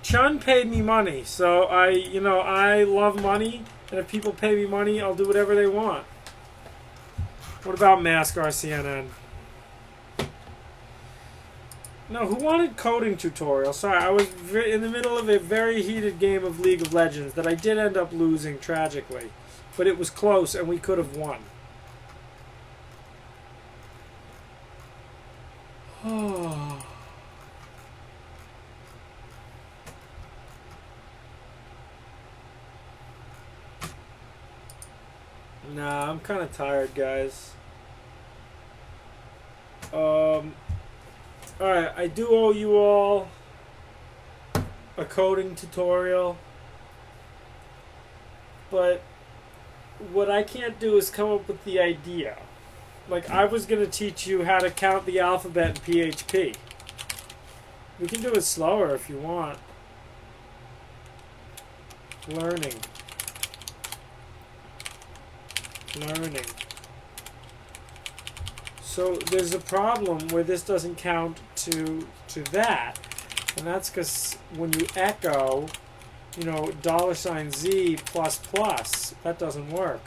Chun paid me money, so I love money, and if people pay me money, I'll do whatever they want. What about Mask RCNN? No, who wanted coding tutorial? Sorry, I was in the middle of a very heated game of League of Legends that I did end up losing tragically. But it was close and we could have won. Oh. Nah, I'm kind of tired, guys. Alright, I do owe you all a coding tutorial. But what I can't do is come up with the idea. Like, I was going to teach you how to count the alphabet in PHP. We can do it slower if you want. Learning. So there's a problem where this doesn't count to that. And that's because when you echo, $Z plus plus, that doesn't work.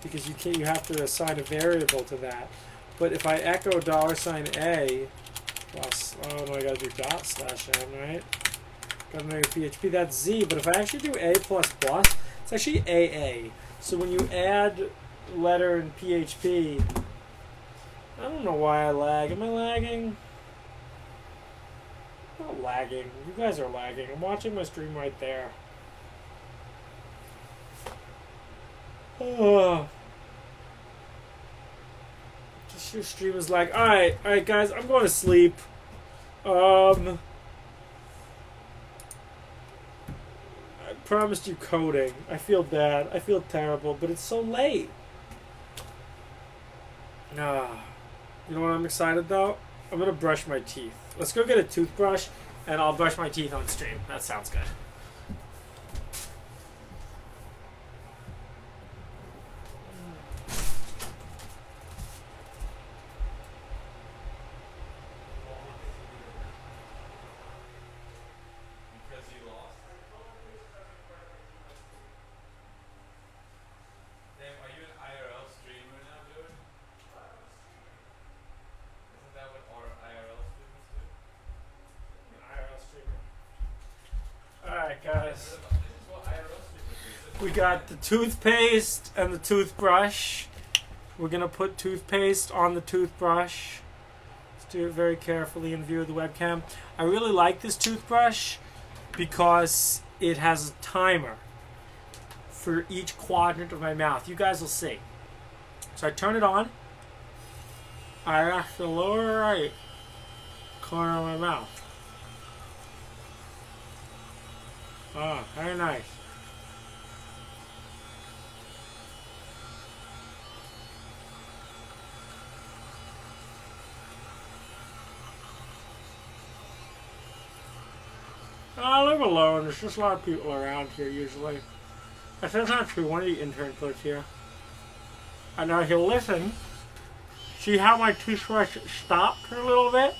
Because you have to assign a variable to that. But if I echo $A plus, oh no, I gotta do /n, right? Gotta make a PHP, that's Z. But if I actually do A plus plus, it's actually AA. So when you add letter in PHP, I don't know why I lag. Am I lagging? I'm not lagging. You guys are lagging. I'm watching my stream right there. Oh. Just your stream is like, alright guys, I'm going to sleep. I promised you coding. I feel bad. I feel terrible, but it's so late. You know what I'm excited though? I'm going to brush my teeth. Let's go get a toothbrush and I'll brush my teeth on stream. That sounds good. Guys, we got the toothpaste and the toothbrush. We're gonna put toothpaste on the toothbrush. Let's do it very carefully in view of the webcam. I really like this toothbrush because it has a timer for each quadrant of my mouth. You guys will see. So I turn it on. I ask the lower right corner of my mouth. Oh, very nice. I live alone. There's just a lot of people around here usually. That's not true. One of the interns lives here. And now he'll listen. See how my toothbrush stopped a little bit?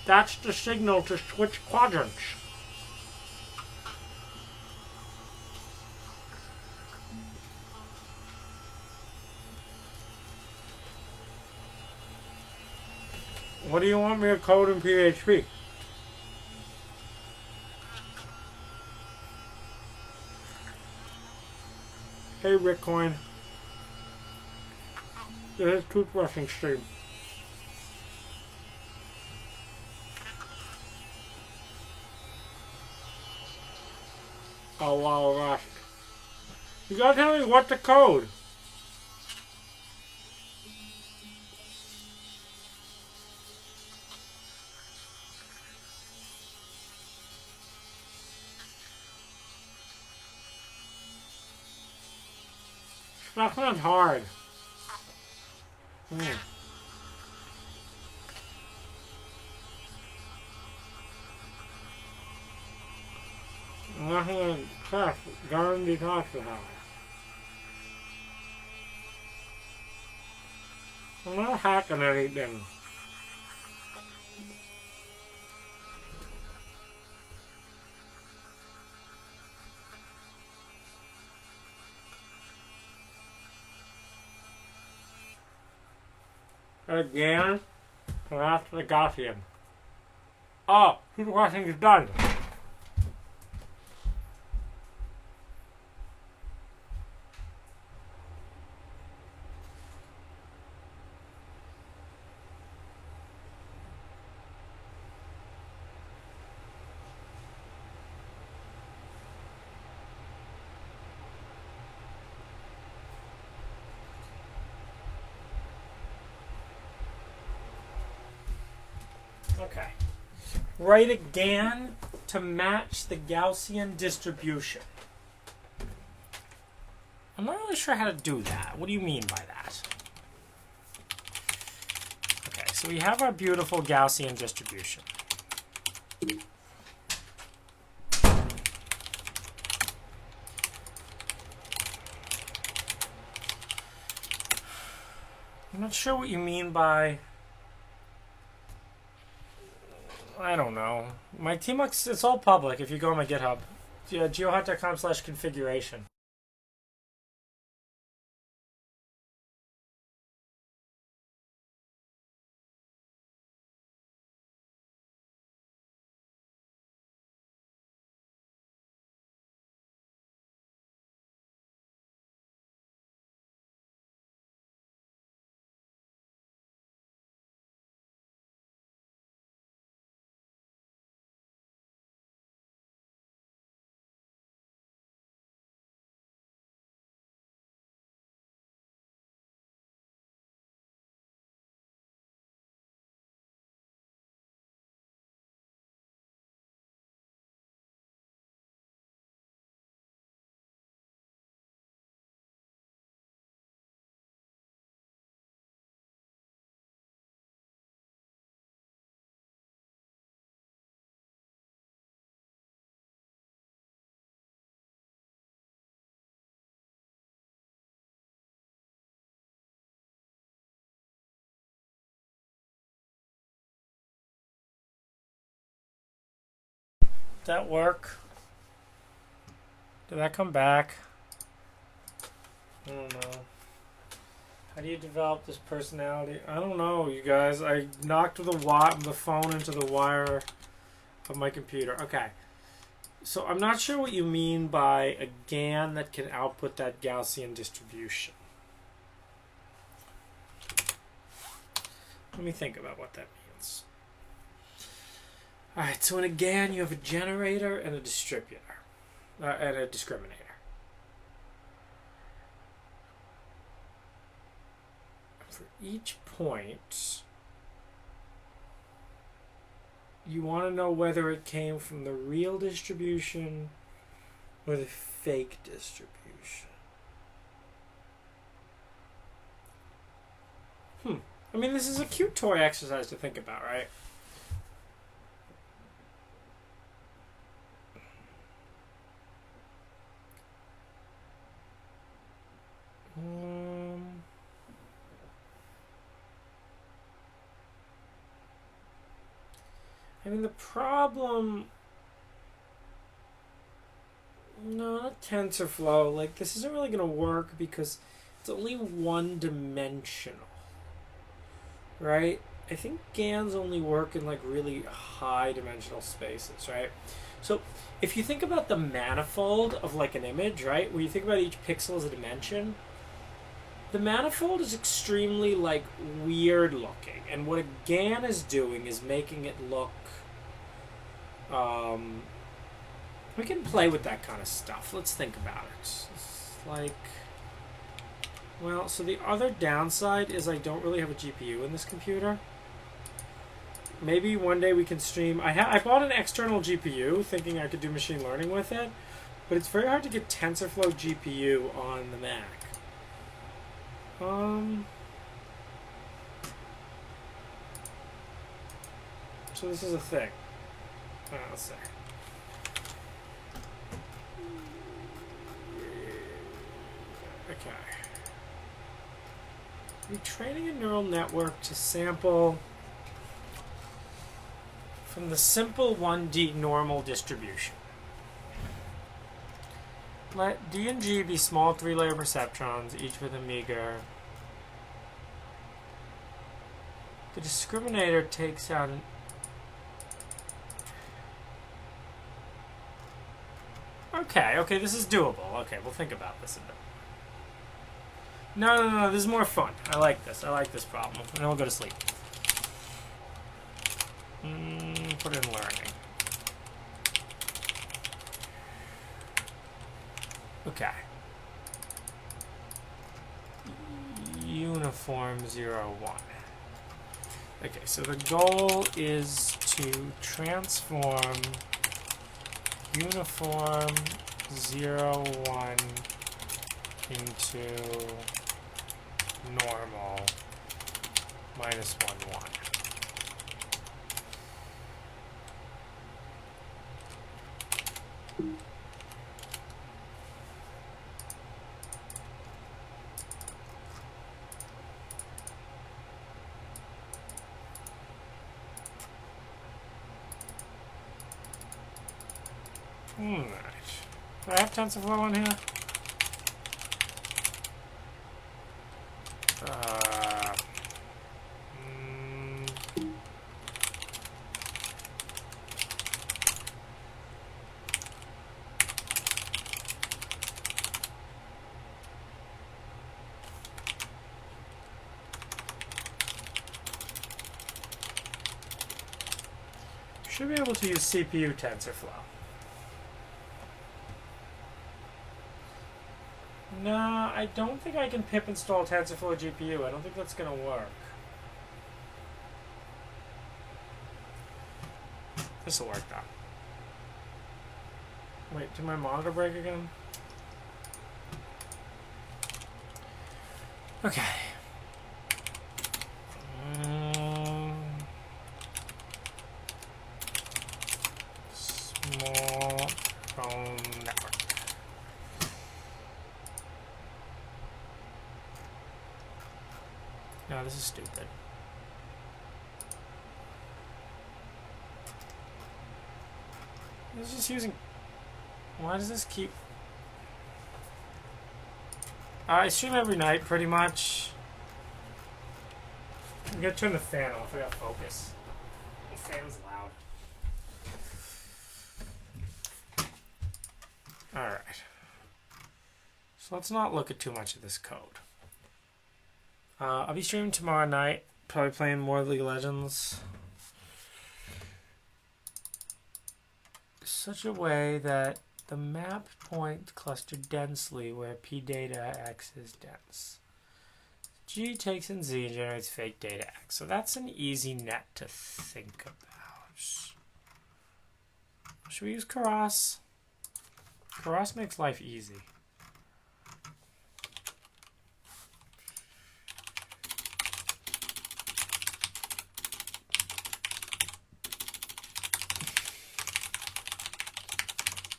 That's the signal to switch quadrants. What do you want me to code in PHP? Hey, Bitcoin. This is toothbrushing stream. Oh, wow, Rush. You gotta tell me what to code. That's not hard. Nothing tough. Guaranteed talks about it. I'm not hacking anything. Again, and that's the Gaussian. Oh, toothbrushing is done. Okay. Write a GAN to match the Gaussian distribution. I'm not really sure how to do that. What do you mean by that? Okay, so we have our beautiful Gaussian distribution. I'm not sure what you mean by... I don't know. My tmux, it's all public if you go on my GitHub. Yeah, geohot.com/configuration. Did that work? Did that come back? I don't know. How do you develop this personality? I don't know, you guys. I knocked the phone into the wire of my computer. Okay. So I'm not sure what you mean by a GAN that can output that Gaussian distribution. Let me think about what that means. All right, so in a GAN, you have a generator and a distributor, and a discriminator. For each point, you want to know whether it came from the real distribution or the fake distribution. I mean, this is a cute toy exercise to think about, right? I mean, the problem... No, not TensorFlow. Like, this isn't really going to work because it's only one-dimensional. Right? I think GANs only work in, like, really high-dimensional spaces, right? So, if you think about the manifold of, like, an image, right? Where you think about each pixel as a dimension, the manifold is extremely, like, weird-looking. And what a GAN is doing is making it look... we can play with that kind of stuff. Let's think about it. It's like... Well, so the other downside is I don't really have a GPU in this computer. Maybe one day we can stream... I bought an external GPU thinking I could do machine learning with it, but it's very hard to get TensorFlow GPU on the Mac. So this is a thing. Let's see. Okay. We're training a neural network to sample from the simple 1D normal distribution. Let D and G be small 3-layer perceptrons, each with a meager The discriminator takes out an... Okay, this is doable. Okay, we'll think about this a bit. No, this is more fun. I like this problem. And then we'll go to sleep. Put in learning. Okay. Uniform 0, 1. Okay, so the goal is to transform uniform 0, 1 into normal minus 1, 1. Right. Do I have TensorFlow on here? Should be able to use CPU TensorFlow. No, I don't think I can pip install TensorFlow GPU. I don't think that's going to work. This will work though. Wait, did my monitor break again? Okay. Small phone network. No, this is stupid. This is just using... Why does this keep... I stream every night, pretty much. I'm gonna turn the fan off. I got focus. The fan's loud. Alright. So let's not look at too much of this code. I'll be streaming tomorrow night. Probably playing more League of Legends. Such a way that the map point cluster densely where p data x is dense. G takes in Z and generates fake data x. So that's an easy net to think about. Should we use Keras? Keras makes life easy.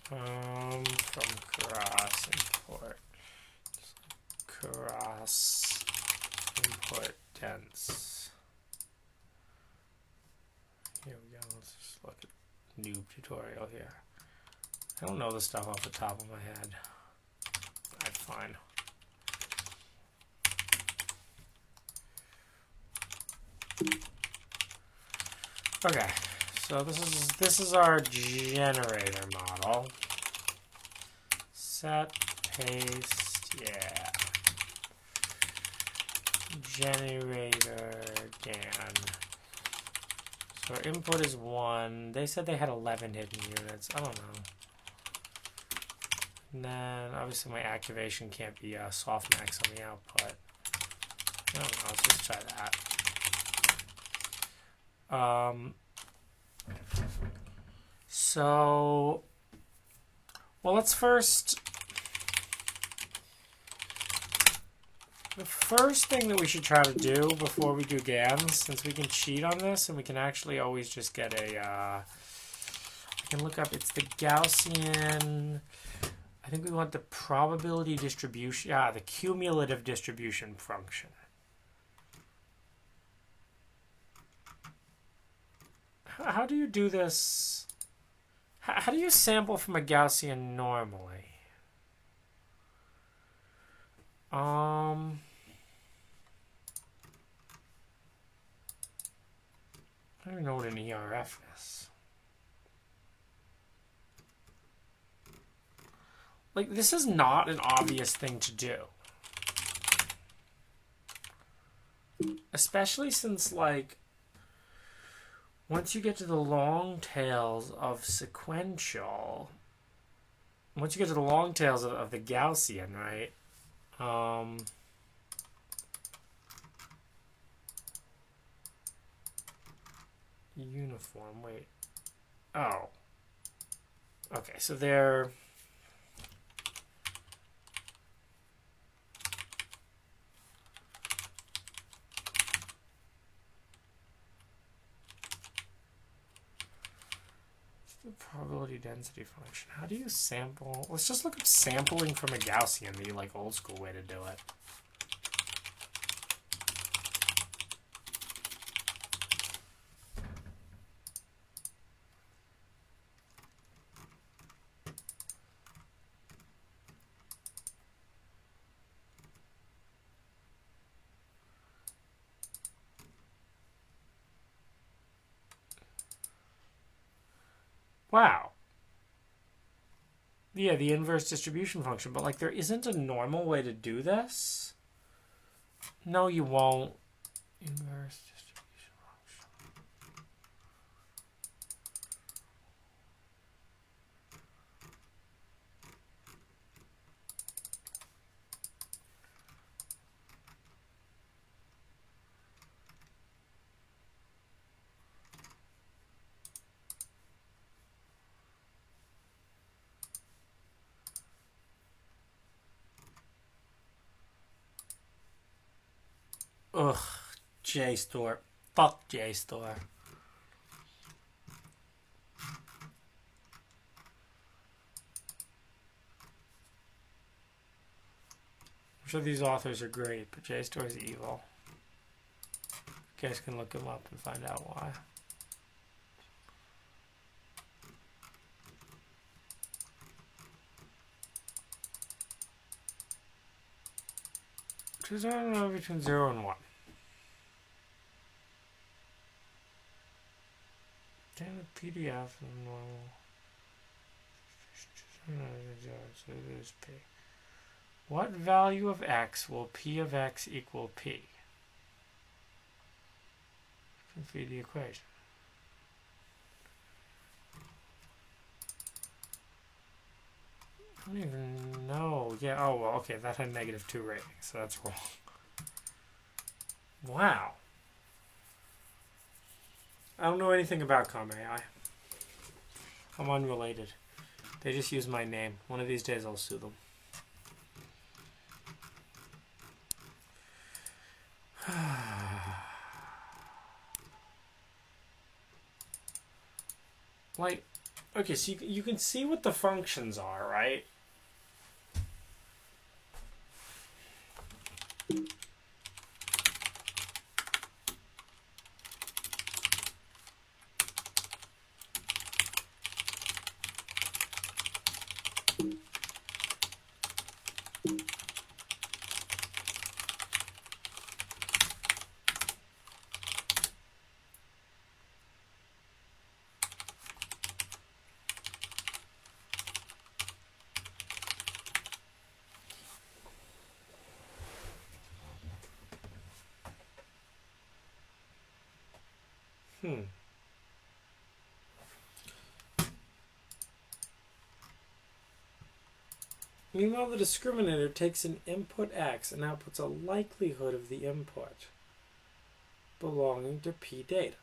From Keras import Keras import dense. Here we go. Let's just look at noob tutorial here. I don't know this stuff off the top of my head. That's fine. Okay. So this is our generator model. Set, paste, yeah. Generator GAN. So our input is 1. They said they had 11 hidden units. I don't know. And then obviously my activation can't be softmax on the output. I don't know. Let's just try that. So, well, let's first, the first thing that we should try to do before we do GANs, since we can cheat on this and we can actually always just get a, I can look up, it's the Gaussian, I think we want the probability distribution, the cumulative distribution function. How do you do this? How do you sample from a Gaussian normally? I don't even know what an ERF is. Like, this is not an obvious thing to do. Especially since, like, once you get to the long tails of sequential, once you get to the long tails of the Gaussian, right? Uniform, wait. Oh. Okay, so they're... the probability density function. How do you sample? Let's just look up sampling from a Gaussian, the like old school way to do it. Wow. Yeah, the inverse distribution function, but like there isn't a normal way to do this. No, you won't. Inverse distribution function. Ugh, JSTOR. Fuck JSTOR. I'm sure these authors are great, but JSTOR is evil. You guys can look them up and find out why. Choose I don't know between 0 and 1. Then the PDF and normal. So it is P. What value of x will P of x equal P? You can feed the equation. I don't even know. Yeah, oh, well, okay, that had -2 rating, so that's wrong. Wow. I don't know anything about comma.ai. I'm unrelated. They just use my name. One of these days I'll sue them. Like, okay, so you can see what the functions are, right? Meanwhile, the discriminator takes an input x and outputs a likelihood of the input belonging to P data.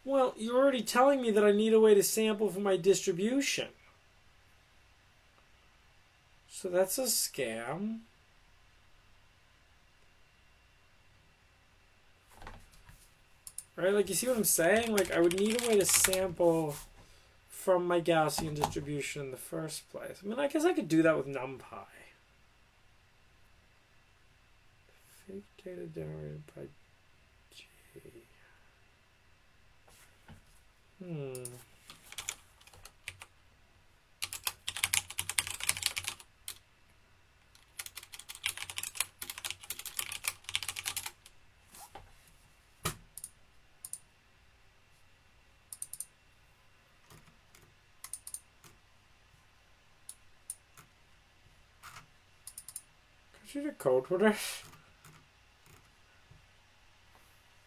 Well, you're already telling me that I need a way to sample for my distribution. So that's a scam. Right, like you see what I'm saying? Like I would need a way to sample from my Gaussian distribution in the first place. I mean, I guess I could do that with NumPy. Fake data generated by G. you do code for it?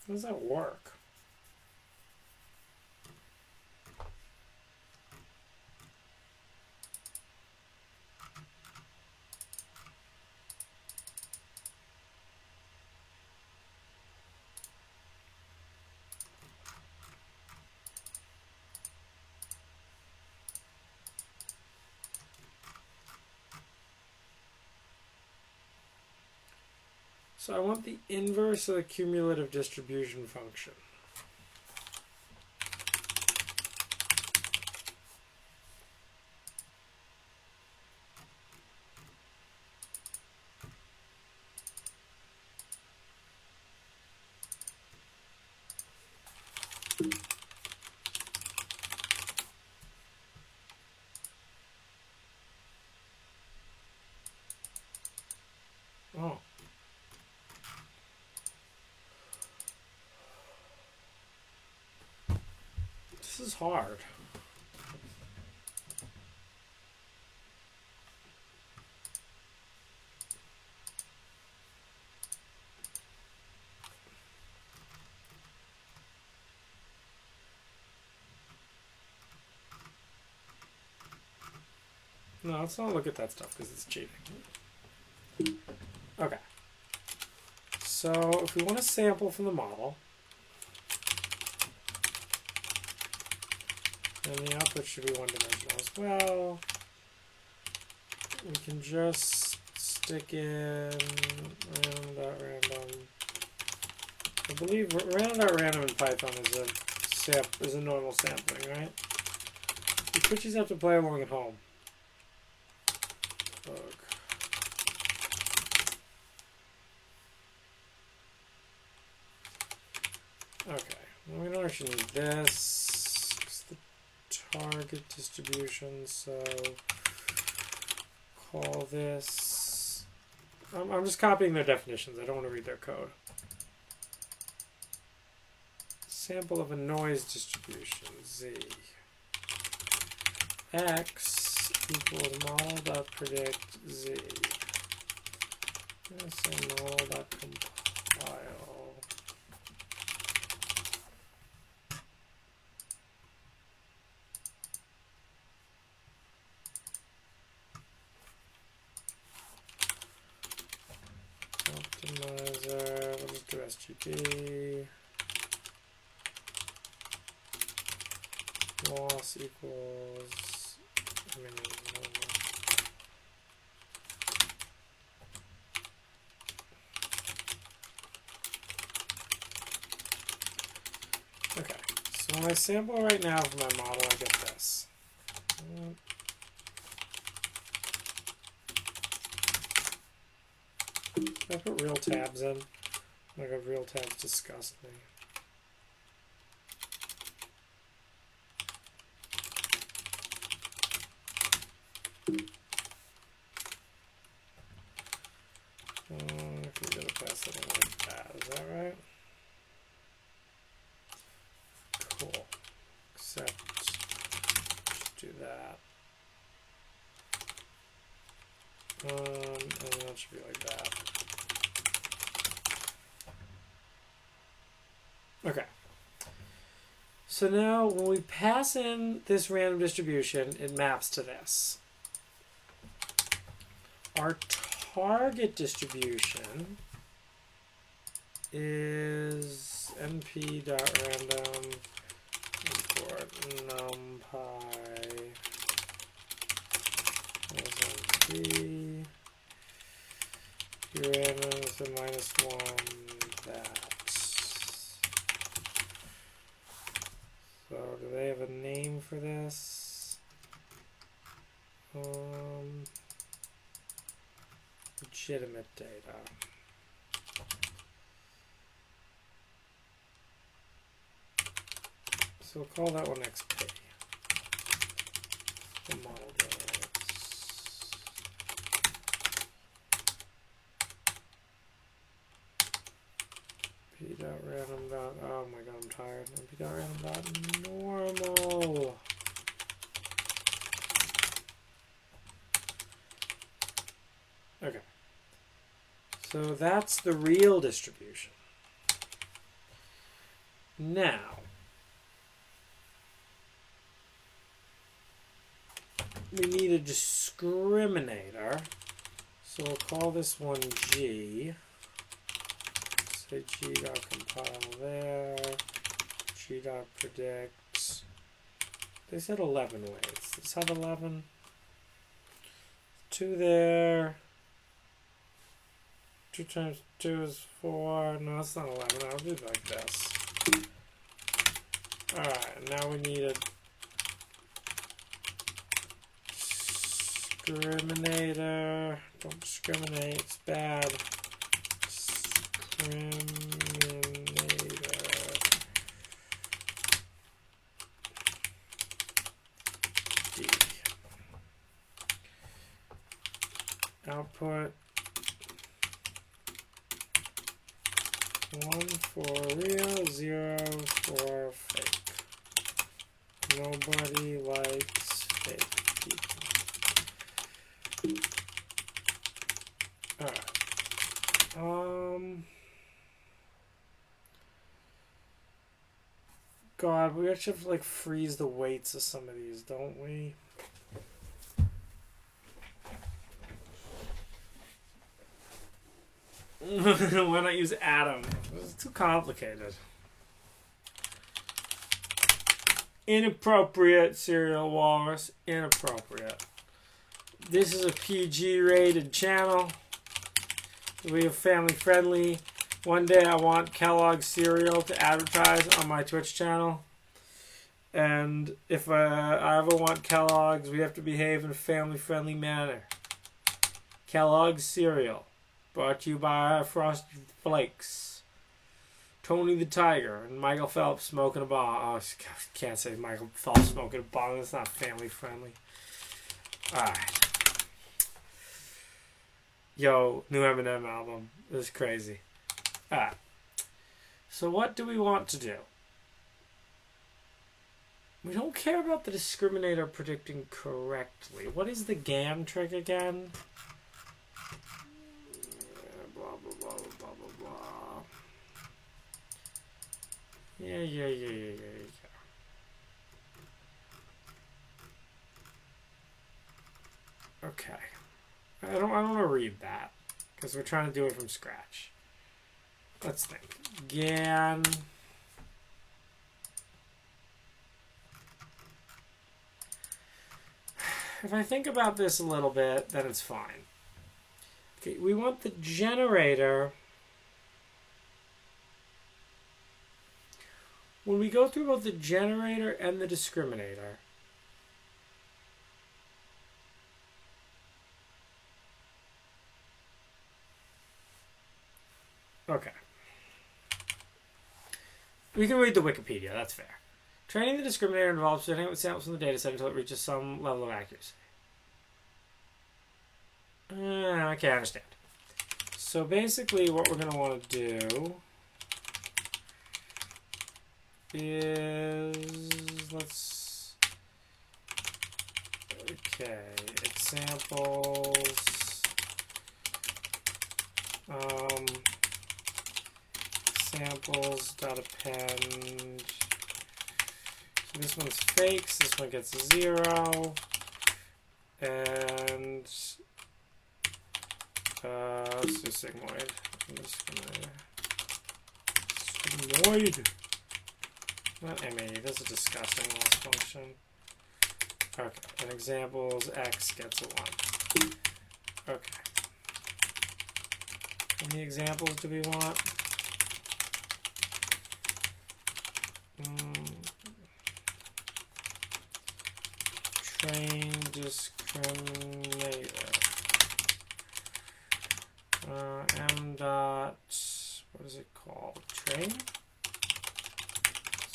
How does that work? So I want the inverse of the cumulative distribution function. Oh. This is hard. No, let's not look at that stuff because it's cheating. Okay. So if we want to sample from the model, then the output should be one-dimensional as well. We can just stick in random.random. I believe random.random in Python is a normal sampling, right? You Twitchies have to play along at home. Bug. Okay, well, we don't actually need this. It's the target distribution, so call this. I'm just copying their definitions. I don't want to read their code. Sample of a noise distribution, Z. X equals model.predict Z. I'm going to say model.compile. Optimizer, we'll just do SGP. Loss equals, okay, so when I sample right now for my model, I get this. If I put real tabs in, I got real tabs disgust me. If we go to pass that in like that, is that right? Cool. Except, just do that. And that should be like that. Okay. So now when we pass in this random distribution, it maps to this. Our target distribution is np.random import numpy np random is a -1 that. So do they have a name for this? Legitimate data. So we'll call that one XP. The model generates. P.random. Oh my god, I'm tired. P.random. Normal. Okay. So that's the real distribution. Now, we need a discriminator. So we'll call this one G. Say G.compile there. G.predict. They said 11 weights. Let's have 11. 2 there. 2 times 2 is 4. No, that's not 11. I'll do it like this. Alright, now we need a discriminator. Don't discriminate, it's bad. Discriminator. D. Output 1 for real, 0 for fake. Nobody likes fake people. Alright. God, we actually have to like freeze the weights of some of these, don't we? Why not use Atom? It's too complicated. Inappropriate, Serial Walrus. Inappropriate. This is a PG rated channel. We are family friendly. One day I want Kellogg's cereal to advertise on my Twitch channel. And if I ever want Kellogg's, we have to behave in a family friendly manner. Kellogg's cereal. Brought to you by Frosted Flakes. Tony the Tiger and Michael Phelps smoking a bong. Oh, I can't say Michael Phelps smoking a bong. That's not family friendly. Alright. Yo, new Eminem album. This is crazy. Alright. So what do we want to do? We don't care about the discriminator predicting correctly. What is the GAN trick again? Blah, blah, blah, blah, blah, blah. Yeah. Okay. I don't want to read that because we're trying to do it from scratch. Let's think. GAN. If I think about this a little bit, then it's fine. Okay, we want the generator. When we go through both the generator and the discriminator, okay. We can read the Wikipedia, that's fair. Training the discriminator involves setting up samples from the data set until it reaches some level of accuracy. Okay, I understand. So basically what we're going to want to do is, let's, okay, examples, samples.append. So this one's fakes, this one gets a 0, and let's do sigmoid. I'm just gonna sigmoid. Not MA, that's a disgusting loss function. Okay, and examples x gets a 1. Okay. How many examples do we want? Train discriminator. M dot, what is it called? Train?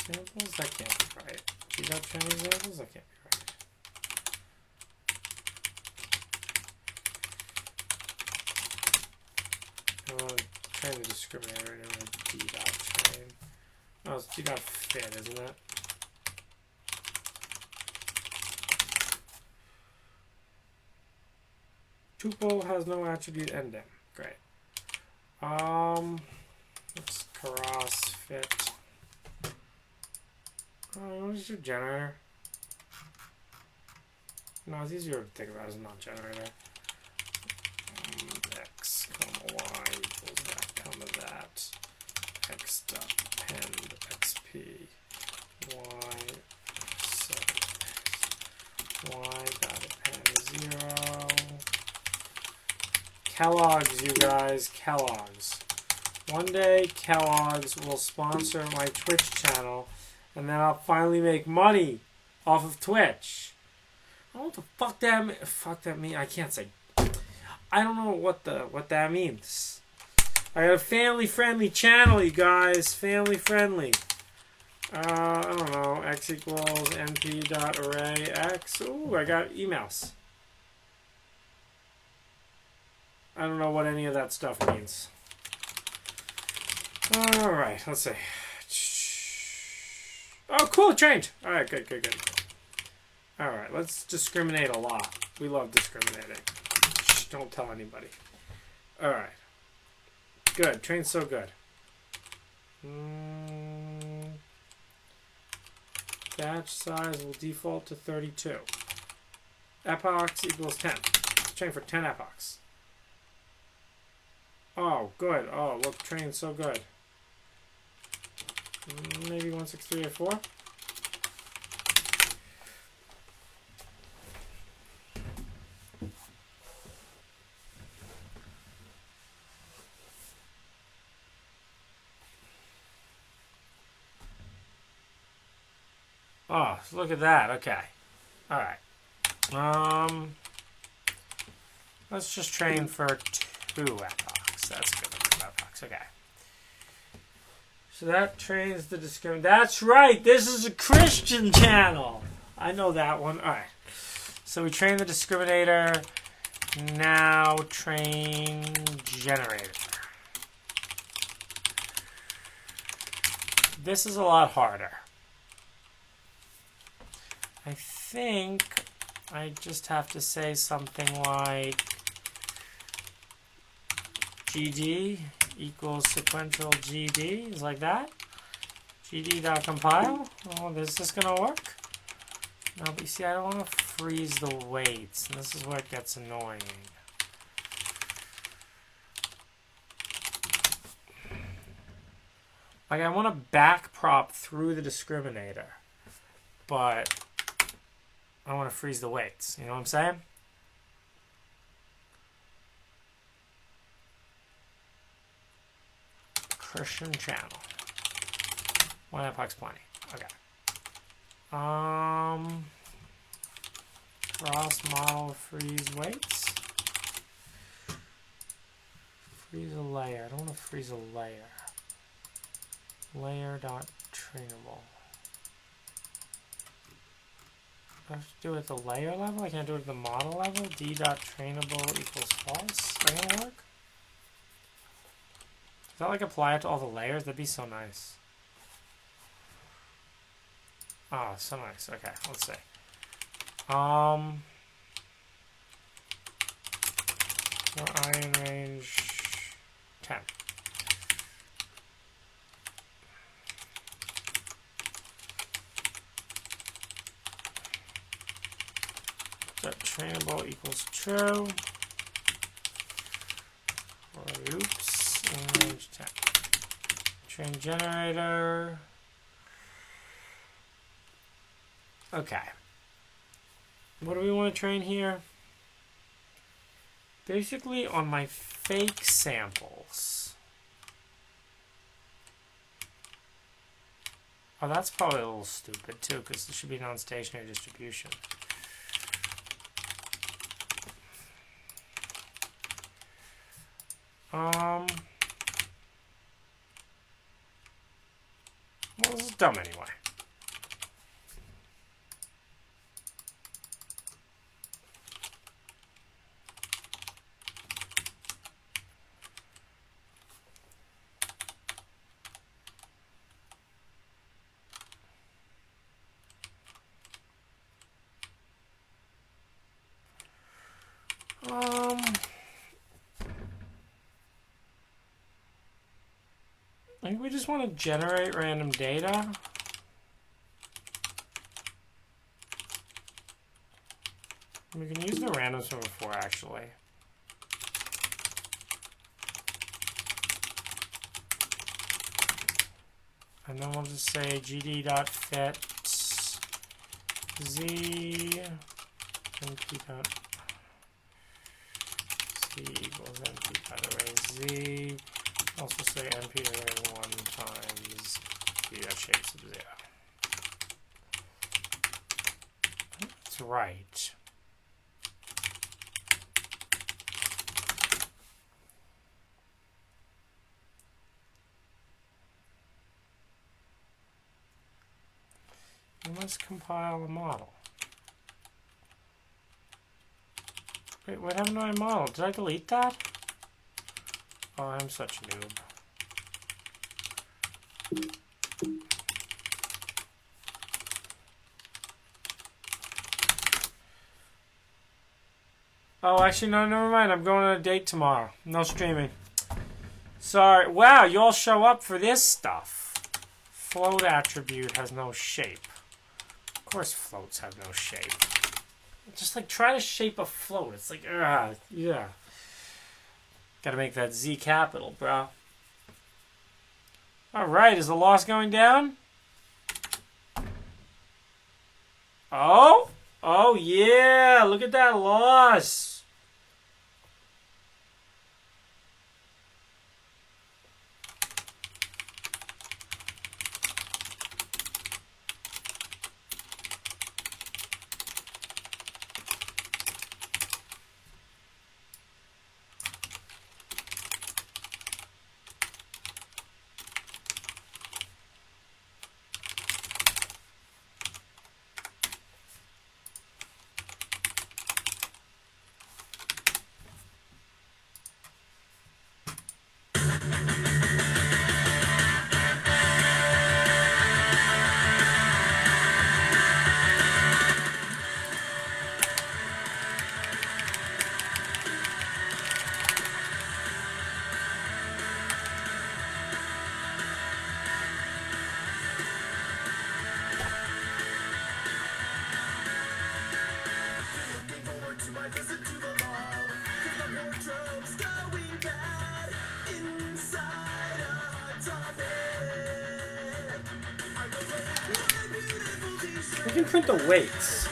Samples? That can't be right. G dot train examples? That can't be right. I want to train the discriminator and then D dot train. Oh, it's D dot fit, isn't it? Tuple has no attribute ending. Great. It's CrossFit. What is your generator? No, it's easier to think about as a non-generator. X, comma, y equals that, comma, that. X dot append xp. Y set y dot append 0. Kellogg's, you guys, Kellogg's. One day, Kellogg's will sponsor my Twitch channel, and then I'll finally make money off of Twitch. I don't know what the fuck that means. I can't say. I don't know what that means. I got a family-friendly channel, you guys. Family-friendly. I don't know. X equals np.array x. Ooh, I got emails. I don't know what any of that stuff means. All right, let's see. Oh, cool, it trained. All right, good. All right, let's discriminate a lot. We love discriminating. Shh, don't tell anybody. All right. Good, trained so good. Batch size will default to 32. Epochs equals 10. Train for 10 epochs. Oh, good. Oh, look, trained so good. Maybe 16384. Oh, look at that. Okay. All right. Let's just train for 2 epochs. That's good. 2 epochs. Okay. So that trains the discriminator. That's right. This is a Christian channel. I know that one. All right. So we train the discriminator. Now train generator. This is a lot harder. I think I just have to say something like GD equals sequential GD. Is like that. GD.compile. Oh, is this going to work? No, but you see, I don't want to freeze the weights. And this is where it gets annoying. Like, I want to back prop through the discriminator. But I want to freeze the weights. You know what I'm saying? Christian channel. 1 epoch's plenty. Okay. Cross model freeze weights. Freeze a layer. I don't want to freeze a layer. Layer dot trainable. I have to do it at the layer level? I can't do it at the model level? D.trainable equals false? Is that gonna work? Does that like apply it to all the layers? That'd be so nice. Oh, so nice. Okay, let's see. For iron range 10. Trainable equals true. Or oops, in range 10. Train generator. Okay. What do we want to train here? Basically on my fake samples. Oh, that's probably a little stupid too, because this should be non-stationary distribution. Well, this is dumb anyway. I think we just want to generate random data. We can use the randoms from before, actually. And then we'll just say gd.fit z np.c equals np.array z. Also say np.array 1 times v.shape sub 0. That's right. Let's compile a model. Wait, what happened to my model? Did I delete that? Oh, I'm such a noob. Oh, actually, no, never mind. I'm going on a date tomorrow. No streaming. Sorry. Wow, you all show up for this stuff. Float attribute has no shape. Of course floats have no shape. Just like try to shape a float. It's like, yeah. Gotta make that Z capital, bro. Alright, is the loss going down? Oh! Oh yeah! Look at that loss! We can print the weights.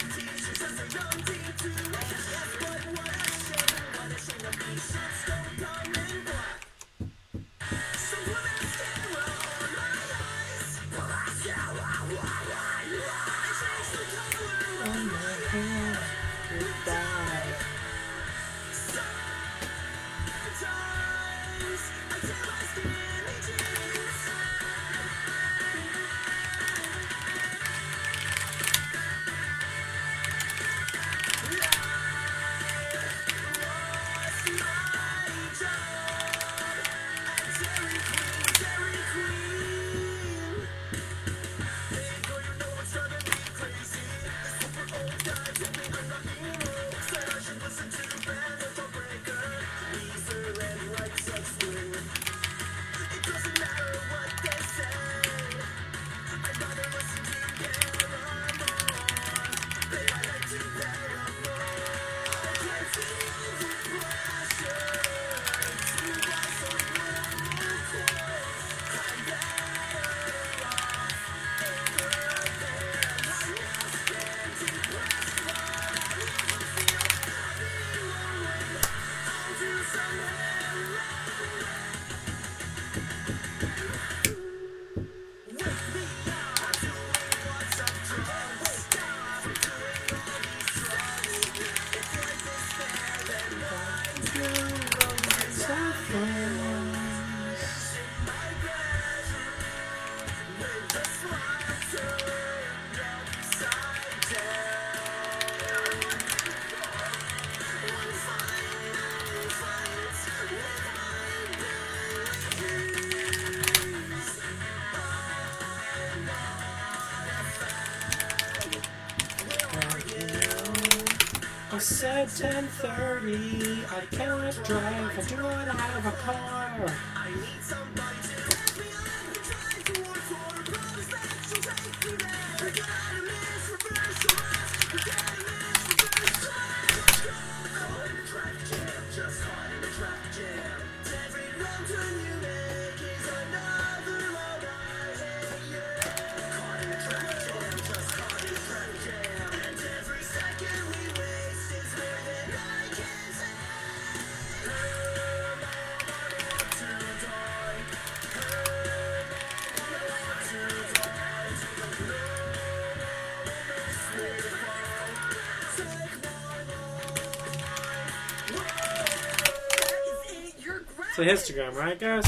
I said 10:30. I cannot drive. I do not have a car. I need somebody to pick me up. It's a histogram, right, guys?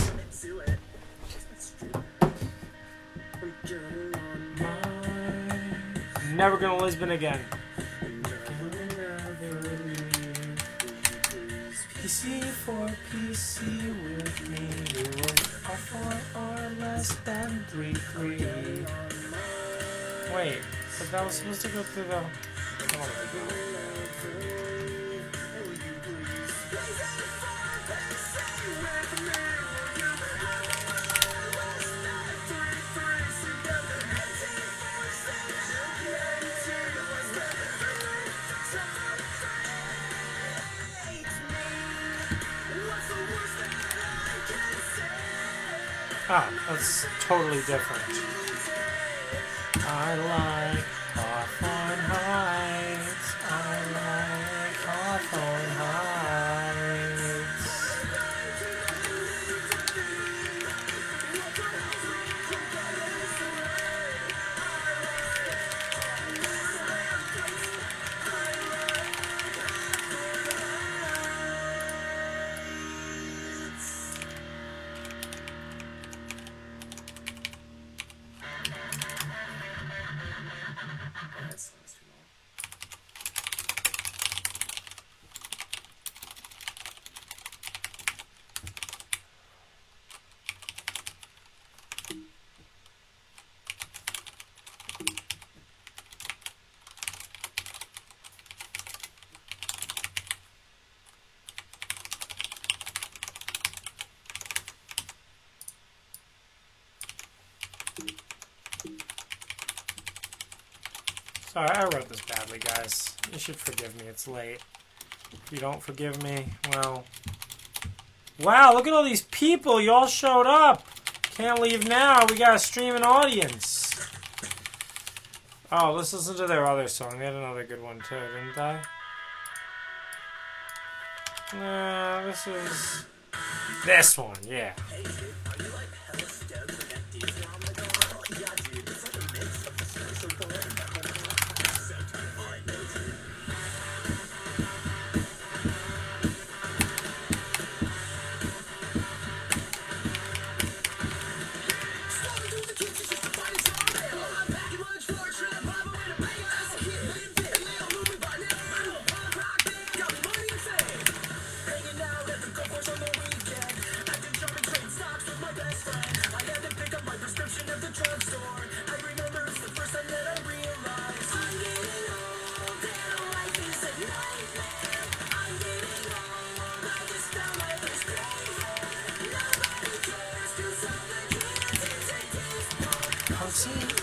Never gonna Lisbon again. PC for PC with me. We work for or less than 3-3. Wait, but that was supposed to go through the. Ah, that's totally different. I like Hawthorne Heights. I like Hawthorne Heights. Sorry, I wrote this badly, guys. You should forgive me. It's late. If you don't forgive me, well... Wow, look at all these people. You all showed up. Can't leave now. We got a streaming audience. Oh, let's listen to their other song. They had another good one, too, didn't they? Nah, this is... This one, yeah.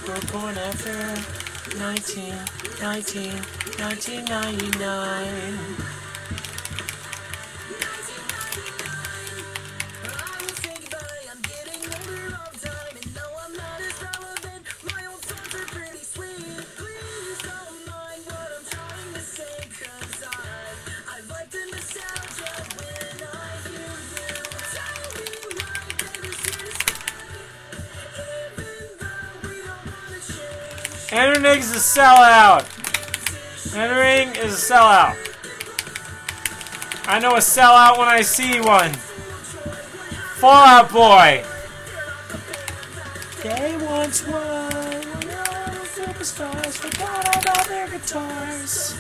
We're born after 1999. Entering is a sellout. Entering is a sellout. I know a sellout when I see one. Fallout Boy. They once won when all the superstars forgot about their guitars.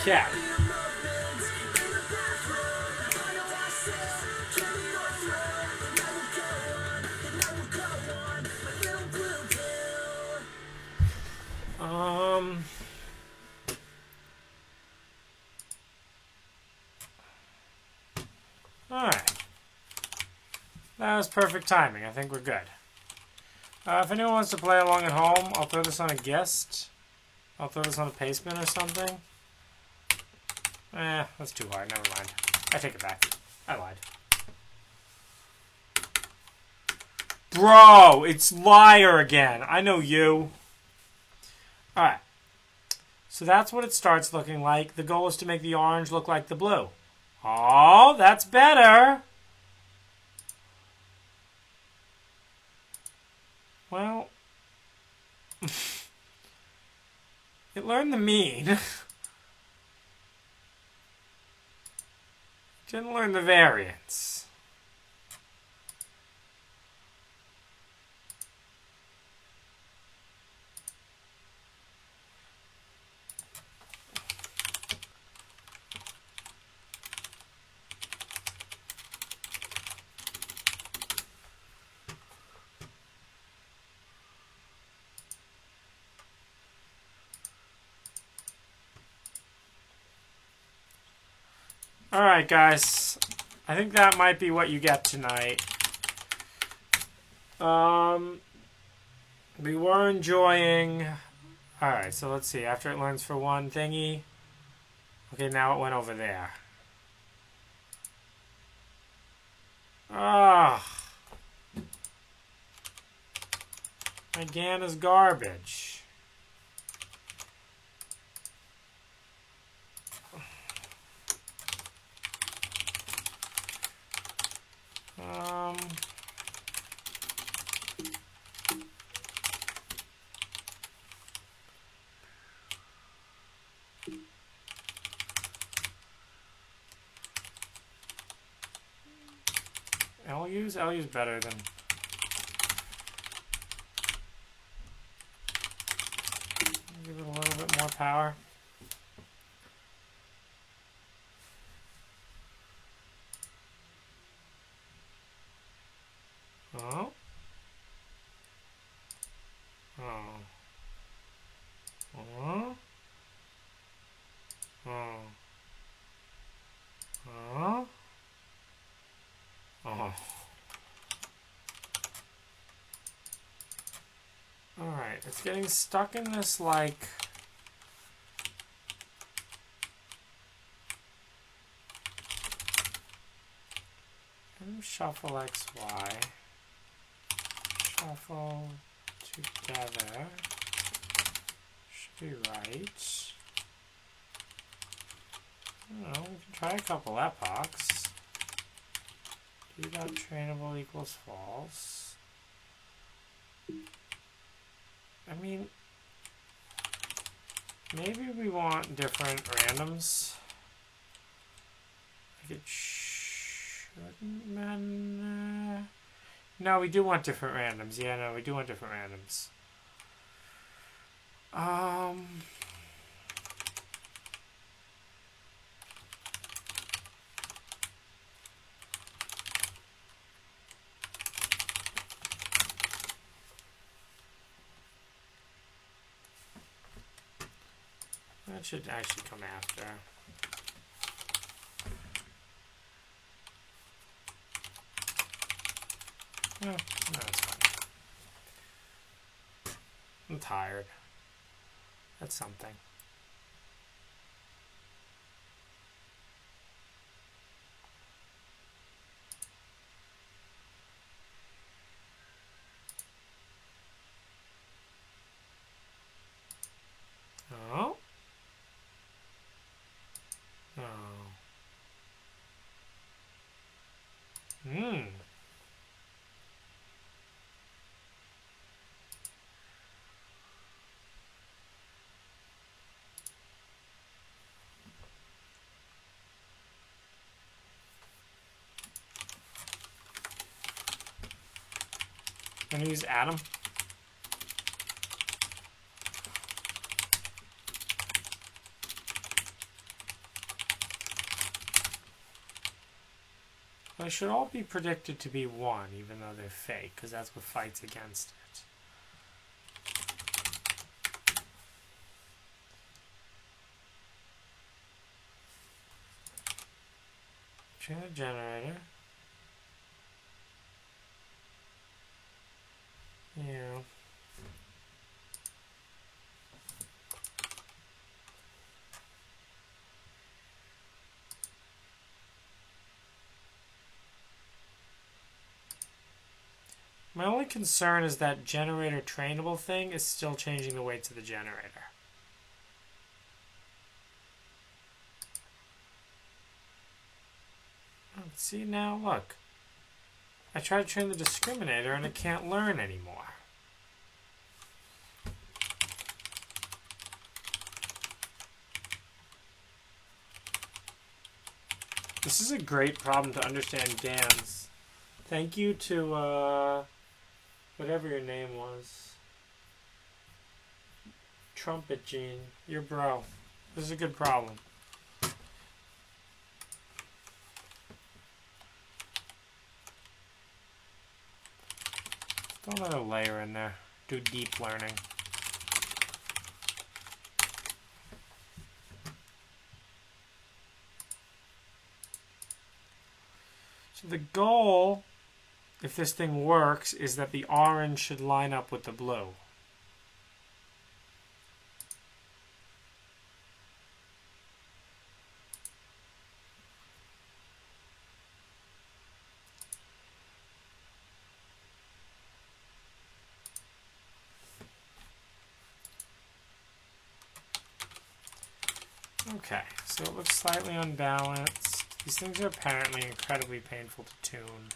Okay. Alright. That was perfect timing. I think we're good. If anyone wants to play along at home, I'll throw this on a guest. I'll throw this on a pastebin or something. That's too hard. Never mind. I take it back. I lied. Bro, it's liar again. I know you. Alright. So that's what it starts looking like. The goal is to make the orange look like the blue. Oh, that's better. Well, it learned the mean. Didn't learn the variance. Alright, guys. I think that might be what you get tonight. We were enjoying... Alright, so let's see. After it learns for one thingy... Okay, now it went over there. Ah. My GAN is garbage. LU's better than... Give it a little bit more power. Oh. Oh. Oh. Oh. Oh. Oh. Alright, it's getting stuck in this, like... Shuffle XY. Shuffle together. Should be right. I don't know, we can try a couple epochs. Do dot trainable equals false. I mean, maybe we want different randoms. Like it shouldn't man. No, we do want different randoms. Yeah, no, we do want different randoms. That should actually come after. No, it's fine. I'm tired. That's something. Oh. Oh. I'm gonna use Atom. They should all be predicted to be 1, even though they're fake, because that's what fights against it. Train a generator. Yeah. My only concern is that generator trainable thing is still changing the weights of the generator. See now, look. I try to train the discriminator and it can't learn anymore. This is a great problem to understand GANs. Thank you to, whatever your name was. Trumpet Gene. Your bro. This is a good problem. Throw another layer in there. Do deep learning. So the goal, if this thing works, is that the orange should line up with the blue. Okay, so it looks slightly unbalanced. These things are apparently incredibly painful to tune.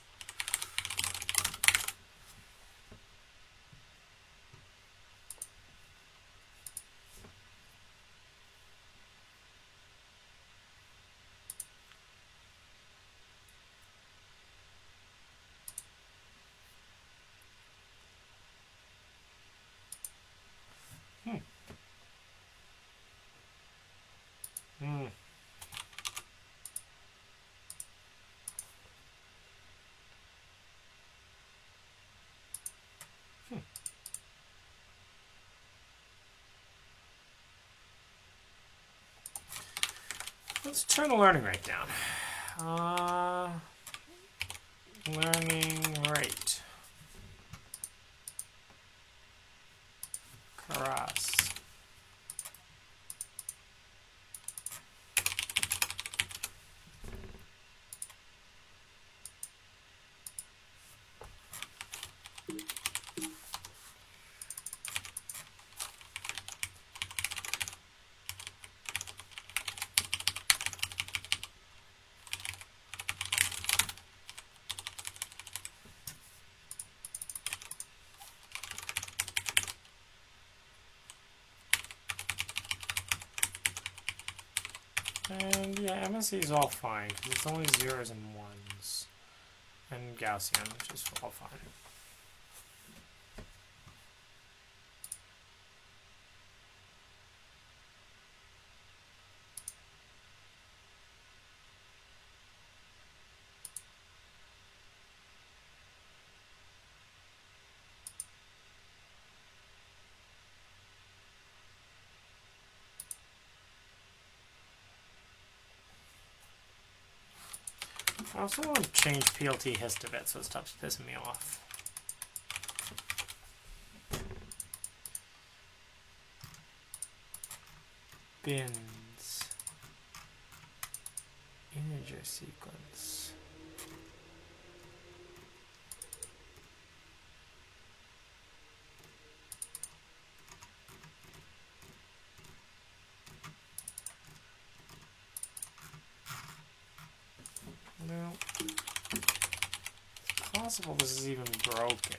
Let's turn the learning rate down. Learning rate. Cross. And yeah, MSE is all fine because it's only zeros and ones, and Gaussian, which is all fine. I also want to change PLT hist a bit, so it stops pissing me off. Bins. Integer sequence. No. It's possible this is even broken.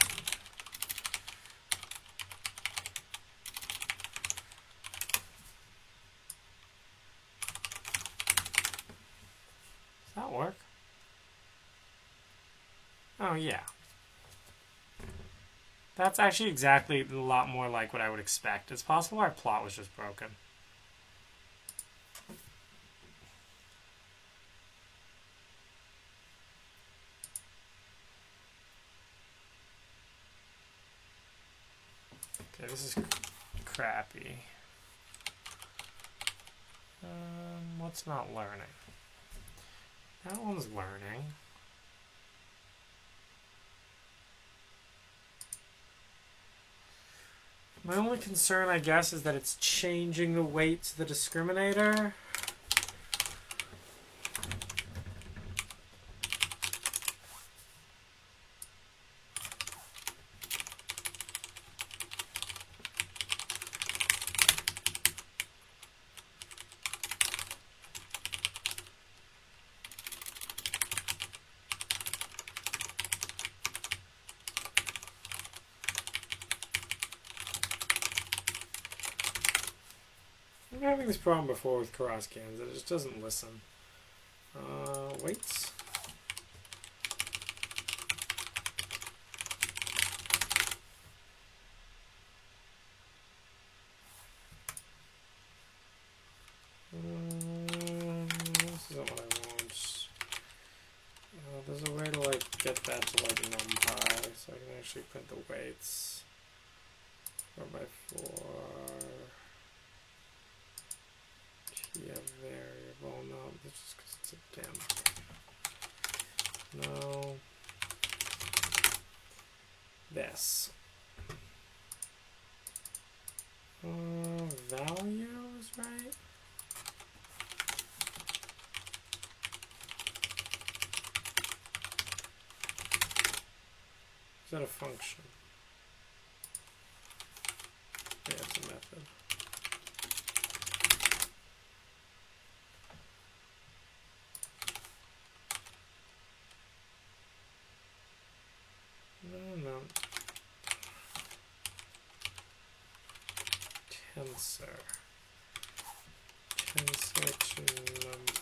Does that work? Oh, yeah. That's actually exactly a lot more like what I would expect. It's possible our plot was just broken. Okay, this is crappy. What's not learning? That one's learning. My only concern, I guess, is that it's changing the weight to the discriminator. I'm having this problem before with cross cans. It just doesn't listen. Weights. This isn't what I want. There's a way to like get that to like numpy, so I can actually print the weights. 4x4. Yeah, variable. No, this is because it's a dim. No. This. Values, right? Is that a function? Yeah, it's a method. No. Tensor to numpy,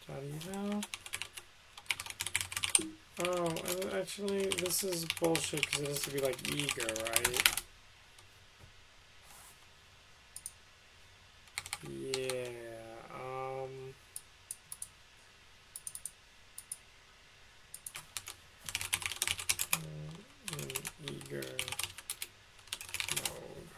right? Eval. Oh, actually, this is bullshit because it has to be like eager, right? Yeah. In eager mode.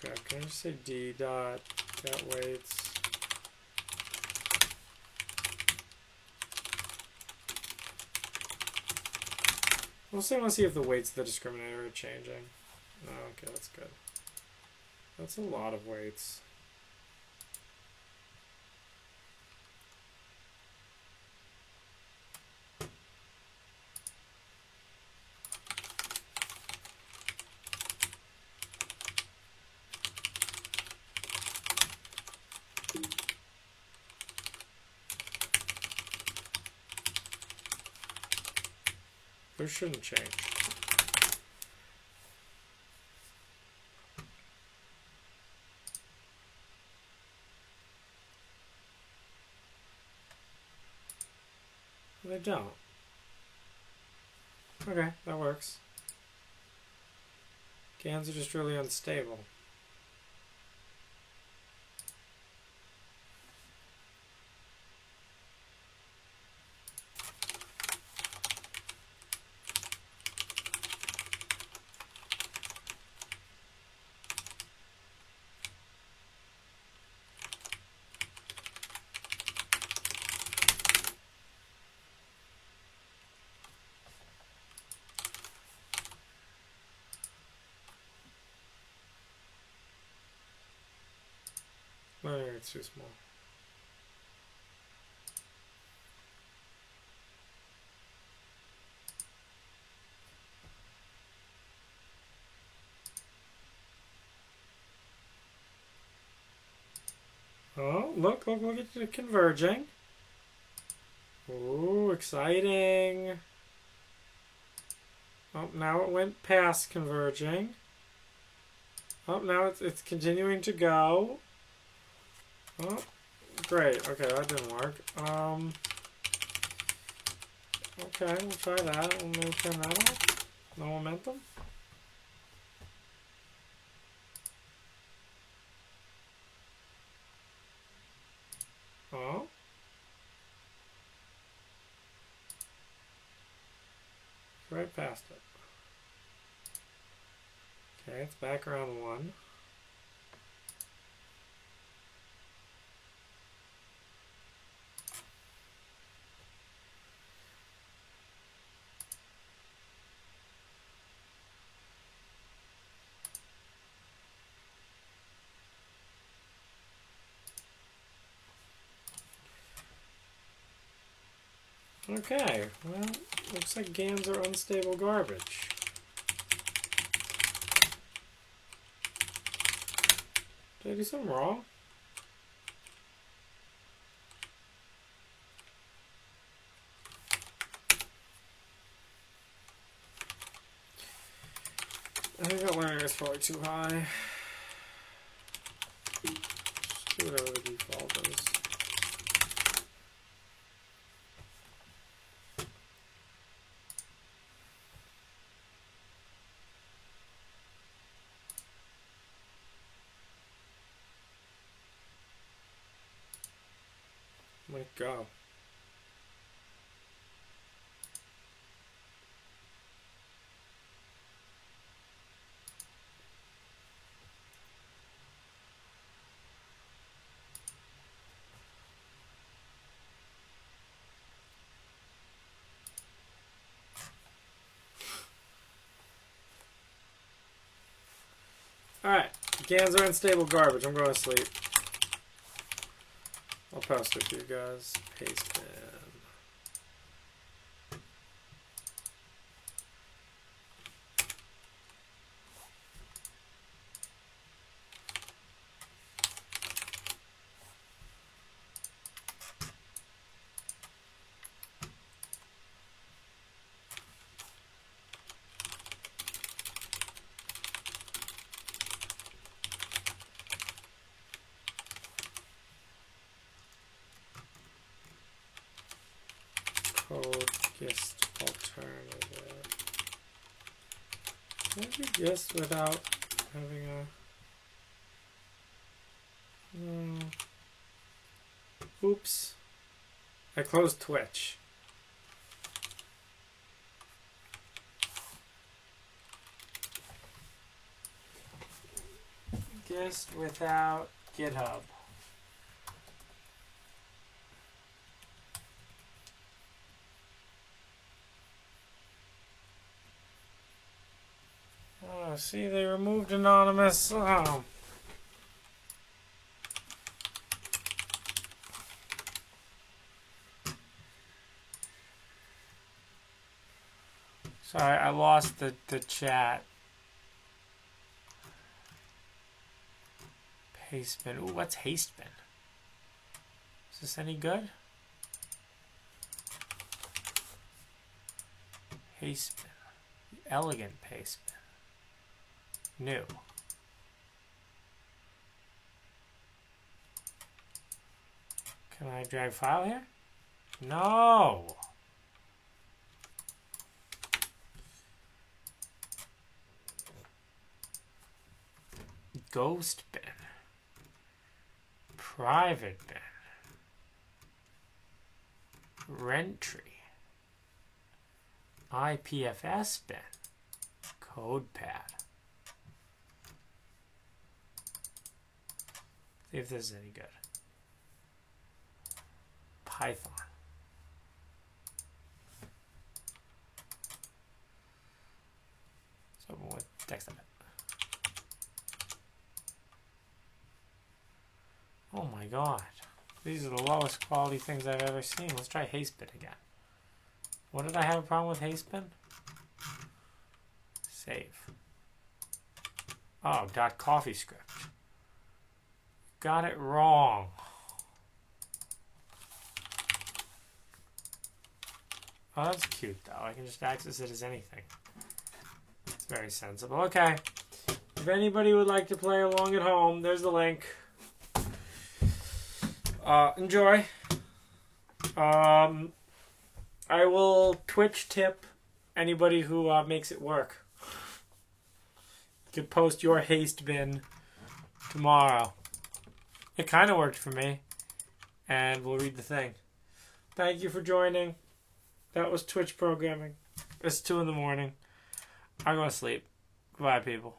Crap. Can I just say d dot get weights? We'll see if the weights of the discriminator are changing. Oh, okay, that's good. That's a lot of weights. Those shouldn't change. They don't. Okay, that works. GANs are just really unstable. No, it's too small. Oh, look at it converging. Ooh, exciting. Oh, now it went past converging. Oh, now it's continuing to go. Oh, great. Okay, that didn't work. Okay, we'll try that. We'll turn that off. No momentum. Oh. Right past it. Okay, it's back around 1. Okay, well, looks like GANs are unstable garbage. Did I do something wrong? I think that learning is probably too high. Just do whatever the default is. Might go. Alright, GANs are unstable garbage. I'm going to sleep. I'll post it for you guys. Paste in. Code gist alternative. Maybe gist without having a... No. Oops. I closed Twitch. Gist without GitHub. Oh, see, they removed anonymous. Oh. Sorry, I lost the chat. Pastebin. Ooh, what's Hastebin? Is this any good? Pastebin. Elegant Pastebin. New. Can I drag file here? No. Ghost bin. Private bin. Rentry. IPFS bin. CodePad. See if this is any good. Python. So with text edit. Oh my god. These are the lowest quality things I've ever seen. Let's try Hastebin again. What did I have a problem with Hastebin? Save. Oh, .CoffeeScript. Got it wrong. Oh, that's cute though. I can just access it as anything. It's very sensible. Okay. If anybody would like to play along at home, there's the link. Enjoy. I will Twitch tip anybody who makes it work. You could post your haste bin tomorrow. It kind of worked for me. And we'll read the thing. Thank you for joining. That was Twitch programming. It's 2 in the morning. I'm going to sleep. Goodbye, people.